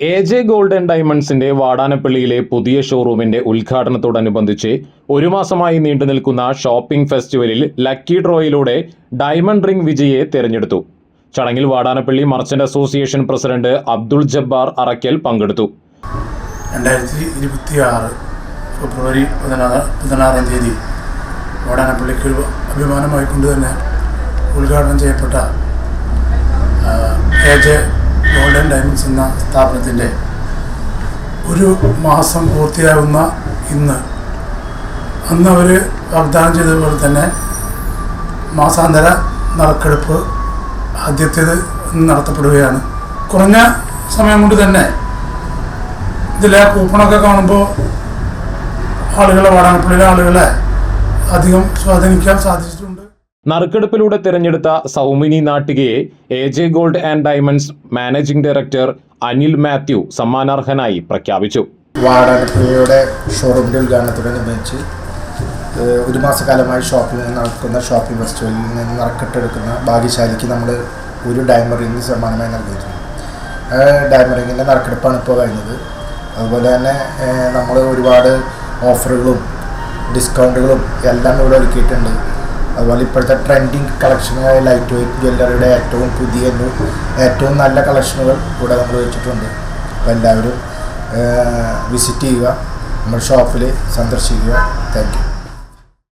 എ.ജെ. Gold and ഡയമണ്ട്സിന്റെ വാടാനപ്പള്ളിയിലെ പുതിയ ഷോറൂമിന്റെ ഉദ്ഘാടനത്തോടനുബന്ധിച്ച് ഒരു മാസമായി നീണ്ടുനിൽക്കുന്ന ഷോപ്പിംഗ് ഫെസ്റ്റിവലിൽ ലക്കി ഡ്രോയിലൂടെ ഡയമണ്ട് റിംഗ് വിജയിയെ തെരഞ്ഞെടുത്തു. ചടങ്ങിൽ Vadanappally merchant association president Abdul Jabbar Arakkal പങ്കെടുത്തു. 2026 ഫെബ്രുവരി 16 തീയതി വാടാനപ്പള്ളിക്ക് ഒരു അഭിമാനമായിക്കൊണ്ട് തന്നെ ഉദ്ഘാടനം ചെയ്യപ്പെട്ട എ.ജെ. ഗോൾഡ് ആൻഡ് ഡയമണ്ട്സ് എന്ന സ്ഥാപനത്തിൻ്റെ ഒരു മാസം പൂർത്തിയാകുന്ന അന്ന് അവർ വാഗ്ദാനം ചെയ്തതുപോലെ തന്നെ മാസാന്തര നറുക്കെടുപ്പ് ആദ്യത്തേത് നടത്തപ്പെടുകയാണ്. കുറഞ്ഞ സമയം കൊണ്ട് തന്നെ ഇതിലെ കൂപ്പണൊക്കെ കാണുമ്പോൾ വാടാനപ്പള്ളിയിലെ ആളുകളെ അധികം സ്വാധീനിക്കാൻ സാധിച്ചിട്ടുണ്ട്. നറുക്കെടുപ്പിലൂടെ തിരഞ്ഞെടുത്ത സൗമിനി നാട്ടികയെ A J. Gold and diamonds managing director Anil Mathew സമ്മാനാർഹനായി പ്രഖ്യാപിച്ചു. വാടാനപ്പള്ളിയുടെ ഷോറൂമിൻ്റെ ഉദ്ഘാടനത്തോടനുബന്ധിച്ച് ഒരു മാസക്കാലമായി നടക്കുന്ന ഷോപ്പിംഗ് ഫെസ്റ്റിവലിൽ നിന്ന് നറുക്കെട്ടെടുക്കുന്ന ഭാഗ്യശാലിക്ക് നമ്മൾ ഒരു ഡയമണ്ട് റിംഗ് സമ്മാനമായി നൽകിയിരുന്നു. ഡയമണ്ട് റിംഗിൻ്റെ നറുക്കെടുപ്പാണ് ഇപ്പോൾ കഴിഞ്ഞത്. അതുപോലെ തന്നെ നമ്മൾ ഒരുപാട് ഓഫറുകളും ഡിസ്കൗണ്ടുകളും എല്ലാം ഇവിടെ ഒരുക്കിയിട്ടുണ്ട്. അതുപോലെ ഇപ്പോഴത്തെ ട്രെൻഡിങ് കളക്ഷനായ ലൈറ്റ് വെയ്റ്റ് ജ്വല്ലറിയുടെ ഏറ്റവും നല്ല കളക്ഷനുകൾ ഇവിടെ നമ്മൾ വെച്ചിട്ടുണ്ട്. അപ്പോൾ എല്ലാവരും വിസിറ്റ് ചെയ്യുക, നമ്മുടെ ഷോപ്പിൽ സന്ദർശിക്കുക. Thank you.